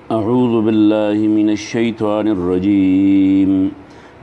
أعوذ بالله من الشيطان الرجيم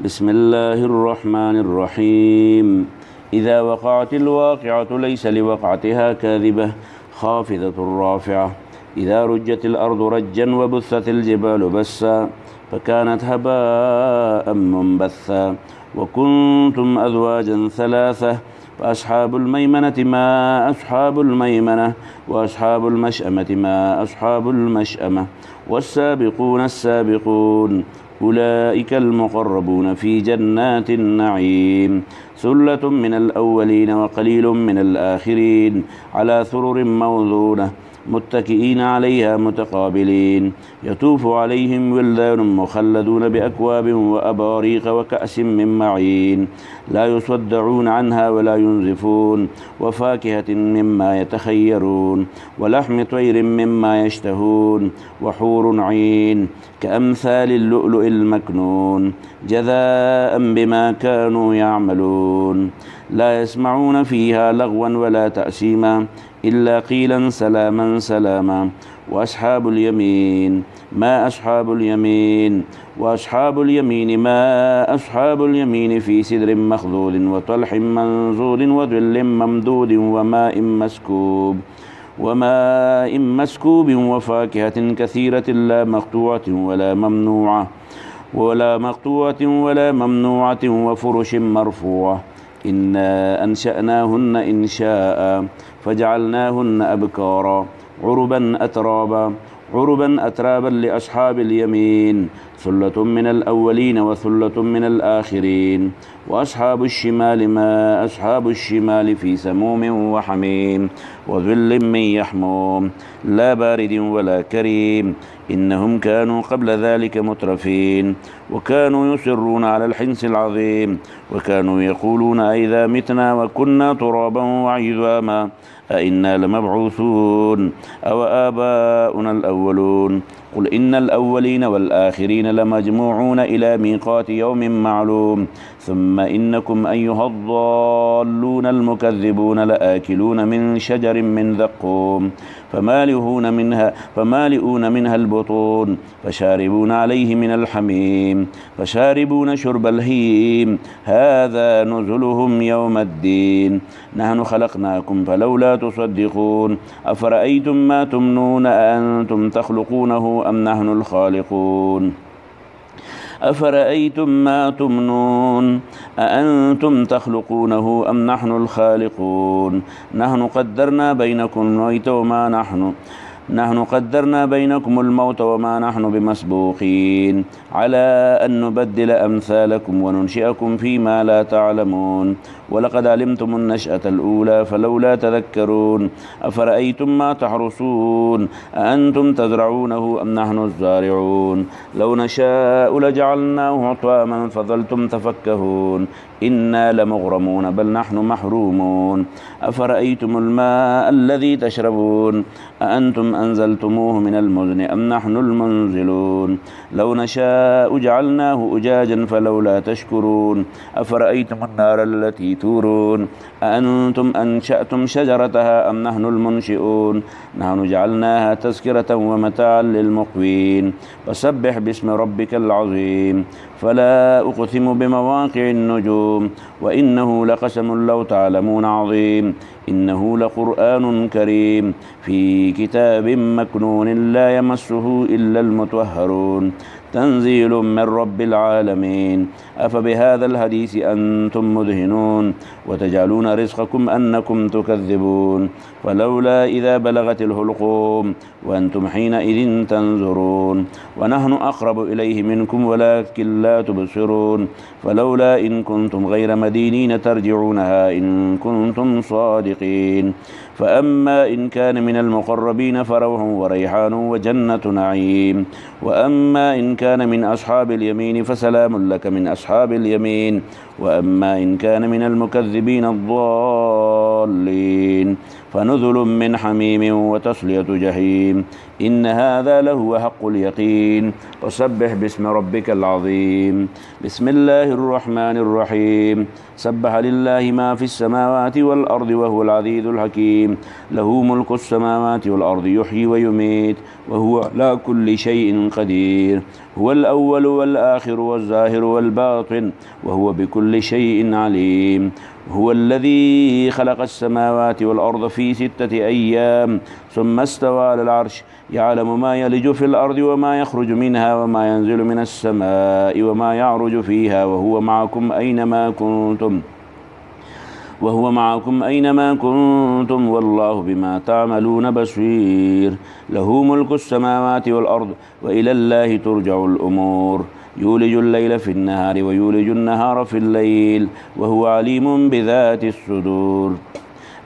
بسم الله الرحمن الرحيم إذا وقعت الواقعة ليس لوقعتها كاذبة خافضة رافعة إذا رجت الأرض رجا وبثت الجبال بسا فكانت هباء منبثا وكنتم أزواجا ثلاثة فأصحاب الميمنة ما أصحاب الميمنة وأصحاب المشأمة ما أصحاب المشأمة والسابقون السابقون أولئك المقربون في جنات النعيم ثلة من الأولين وقليل من الآخرين على سرر موضونة متكئين عليها متقابلين يطوف عليهم ولدان مخلدون بأكواب وأباريق وكأس من معين لا يصدعون عنها ولا ينزفون وفاكهة مما يتخيرون ولحم طير مما يشتهون وحور عين كأمثال اللؤلؤ المكنون جزاء بما كانوا يعملون لا يسمعون فيها لغوا ولا تأثيما إلا قيلا سلاما سلاما وأصحاب اليمين ما أصحاب اليمين وأصحاب اليمين ما أصحاب اليمين في سدر مخضود وطلح منضود وظل ممدود وماء مسكوب وفاكهة كثيرة لا مقطوعة ولا ممنوعة وفرش مرفوعة إنا أنشأناهن إنشاء فجعلناهن أبكارا عربا أترابا لأصحاب اليمين ثلة من الأولين وثلة من الآخرين وأصحاب الشمال ما أصحاب الشمال في سموم وحميم وظل من يحموم لا بارد ولا كريم إنهم كانوا قبل ذلك مترفين وكانوا يصرون على الحنث العظيم وكانوا يقولون أئذا متنا وكنا ترابا وعظاما أئنا لمبعوثون أو آباؤنا الأولون قل إن الأولين والآخرين لمجموعون إلى ميقات يوم معلوم ثم إنكم أيها الضالون المكذبون لآكلون من شجر من زقوم فمالئون منها البطون فشاربون عليه من الحميم فشاربون شرب الهيم هذا نزلهم يوم الدين نحن خلقناكم فلولا تصدقون أفرأيتم ما تمنون أأنتم تخلقونه أم نحن الخالقون أفرأيتم ما تمنون أأنتم تخلقونه أم نحن الخالقون نحن قدرنا بينكم الموت وما نحن بمسبوقين على أن نبدل أمثالكم وننشئكم فيما لا تعلمون ولقد علمتم النشأة الأولى فلولا تذكرون أفرأيتم ما تحرثون أأنتم تزرعونه أم نحن الزارعون لو نشاء لجعلناه حطاما فظلتم تفكهون إنا لمغرمون بل نحن محرومون أفرأيتم الماء الذي تشربون أأنتم أنزلتموه من المزن أم نحن المنزلون لو نشاء جعلناه أجاجا فلولا تشكرون أفرأيتم النار التي تورون أأنتم أنشأتم شجرتها أم نحن المنشئون نحن جعلناها تذكرة ومتاعا للمقوين فسبح باسم ربك العظيم فلا أقسم بمواقع النجوم وإنه لقسم لو تعلمون عظيم إنه لقرآن كريم في كتاب مكنون لا يمسه إلا المطهرون تنزيل من رب العالمين أفبهذا الحديث أنتم مدهنون وتجعلون رزقكم أنكم تكذبون فلولا إذا بلغت الحلقوم وأنتم حينئذ تنظرون ونحن أقرب إليه منكم ولكن لا تبصرون فلولا إن كنتم غير مدينين ترجعونها إن كنتم صادقين فأما إن كان من المقربين فروح وريحان وجنة نعيم وأما إن كان من أصحاب اليمين فسلام لك من أصحاب اليمين وأما إن كان من المكذبين الضالين فنزل من حميم وتصلية جحيم إن هذا لهو حق اليقين وسبح باسم ربك العظيم بسم الله الرحمن الرحيم سبح لله ما في السماوات والأرض وهو العزيز الحكيم له ملك السماوات والأرض يحيي ويميت وهو على كل شيء قدير هو الأول والآخر والظاهر والباطن وهو بكل شيء عليم هو الذي خلق السماوات والأرض في 6 أيام ثم استوى على العرش يعلم ما يلج في الأرض وما يخرج منها وما ينزل من السماء وما يعرج فيها وهو معكم أينما كنتم والله بما تعملون بصير له ملك السماوات والأرض وإلى الله ترجع الأمور يولج الليل في النهار ويولج النهار في الليل وهو عليم بذات الصدور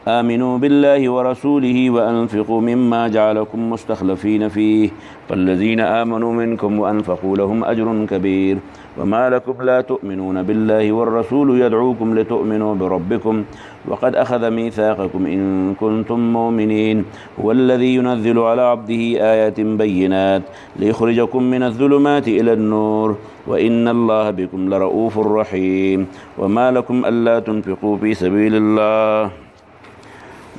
آمنوا بالله ورسوله وأنفقوا مما جعلكم مستخلفين فيه فالذين آمنوا منكم وأنفقوا لهم أجر كبير وما لكم لا تؤمنون بالله والرسول يدعوكم لتؤمنوا بربكم وقد أخذ ميثاقكم إن كنتم مؤمنين هو الذي ينزل على عبده آيات بينات ليخرجكم من الظلمات إلى النور وإن الله بكم لرؤوف رحيم وما لكم ألا تنفقوا في سبيل الله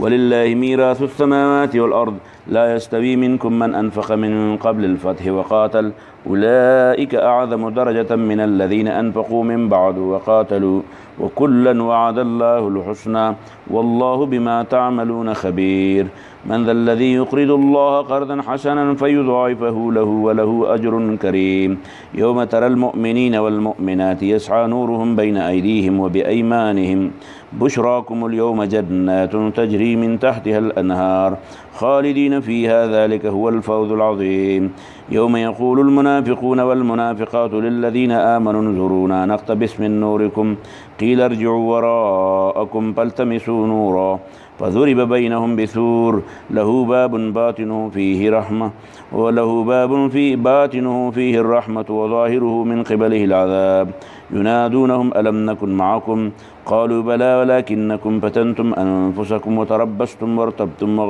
ولله ميراث السماوات والأرض لا يستوي منكم من أنفق من قبل الفتح وقاتل أولئك أعظم درجة من الذين أنفقوا من بعد وقاتلوا وكلا وعد الله الحسنى والله بما تعملون خبير من ذا الذي يقرض الله قرضا حسنا فيضاعفه له وله أجر كريم يوم ترى المؤمنين والمؤمنات يسعى نورهم بين أيديهم وبأيمانهم بشراكم اليوم جنات تجري من تحتها الأنهار خالدين فيها ذلك هو الفوز العظيم يوم يقول المنافقون والمنافقات للذين آمنوا انظرونا نقتبس من نوركم قيل ارجعوا وراءكم فالتمسوا نورا فضرب بينهم بسور له باب باطنه فيه رحمة وله باب في باطنه فيه الرحمة وظاهره من قبله العذاب ينادونهم ألم نكن معكم قالوا بلى ولكنكم فتنتم أنفسكم وتربصتم وارتبتم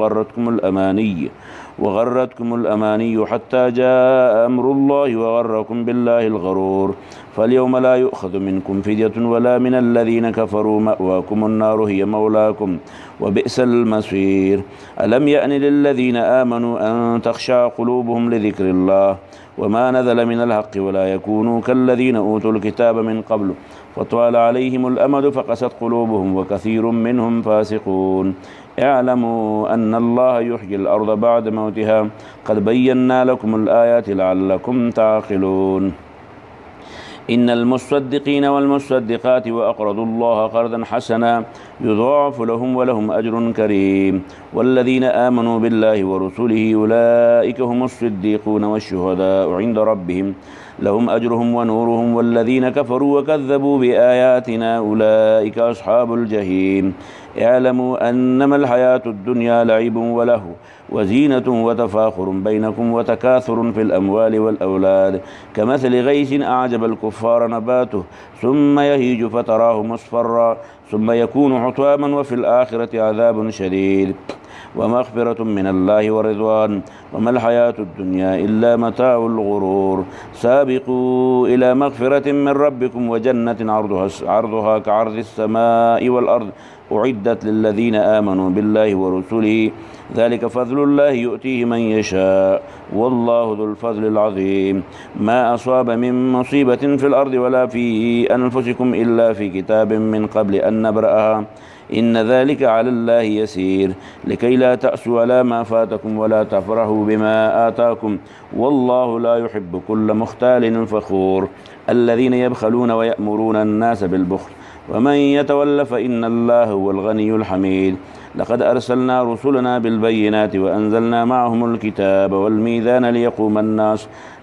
وغرتكم الأماني حتى جاء أمر الله وغركم بالله الغرور فاليوم لا يؤخذ منكم فدية ولا من الذين كفروا مأواكم النار هي مولاكم وبئس المصير ألم يأن للذين آمنوا أن تخشع قلوبهم لذكر الله وما نزل من الحق ولا يكونوا كالذين أوتوا الكتاب من قبل فطال عليهم الأمد فقست قلوبهم وكثير منهم فاسقون اعلموا أن الله يحيي الأرض بعد موتها قد بينا لكم الآيات لعلكم تعقلون إن المصدقين والمصدقات وأقرضوا الله قرضا حسنا يضاعف لهم ولهم أجر كريم والذين آمنوا بالله ورسله أولئك هم الصديقون والشهداء عند ربهم لهم أجرهم ونورهم والذين كفروا وكذبوا بآياتنا أولئك أصحاب الجحيم اعلموا أنما الحياة الدنيا لعب وله وزينة وتفاخر بينكم وتكاثر في الأموال والأولاد كمثل غيث أعجب الكفار نباته ثم يهيج فتراه مصفرا ثم يكون حطاما وفي الآخرة عذاب شديد ومغفرة من الله ورضوان وما الحياة الدنيا إلا متاع الغرور سابقوا إلى مغفرة من ربكم وجنة عرضها كعرض السماء والأرض أعدت للذين آمنوا بالله ورسله ذلك فضل الله يؤتيه من يشاء والله ذو الفضل العظيم ما أصاب من مصيبة في الأرض ولا في أنفسكم إلا في كتاب من قبل أن نبرأها إن ذلك على الله يسير لكي لا تأسوا على ما فاتكم ولا تفرحوا بما آتاكم والله لا يحب كل مختال فخور الذين يبخلون ويأمرون الناس بالبخل ومن يتول فإن الله هو الغني الحميد لقد أرسلنا رسلنا بالبينات وأنزلنا معهم الكتاب والميزان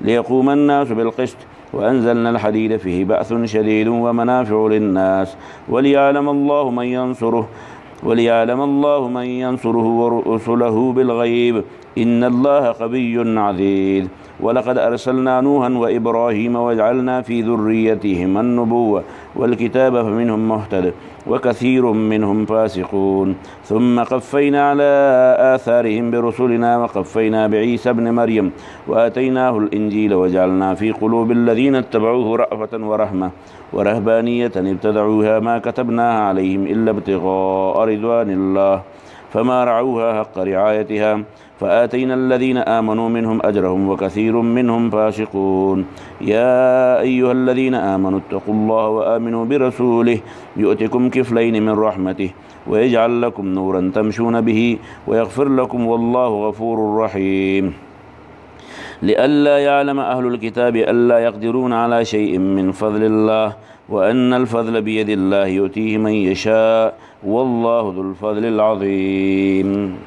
ليقوم الناس بالقسط وأنزلنا الحديد فيه بأس شديد ومنافع للناس وليعلم الله من ينصره ورسله بالغيب إن الله قوي عزيز ولقد أرسلنا نوحا وإبراهيم وجعلنا في ذريتهما النبوة والكتاب فمنهم مهتد وكثير منهم فاسقون ثم قفينا على آثارهم برسلنا وقفينا بعيسى ابن مريم وآتيناه الإنجيل وجعلنا في قلوب الذين اتبعوه رأفة ورحمة ورهبانية ابتدعوها ما كتبناها عليهم إلا ابتغاء رضوان الله فما رعوها حق رعايتها فآتينا الذين آمنوا منهم أجرهم وكثير منهم فاسقون يا أيها الذين آمنوا اتقوا الله وآمنوا برسوله يؤتكم كفلين من رحمته ويجعل لكم نورا تمشون به ويغفر لكم والله غفور رحيم لئلا يعلم أهل الكتاب ألا يقدرون على شيء من فضل الله وأن الفضل بيد الله يؤتيه من يشاء والله ذو الفضل العظيم.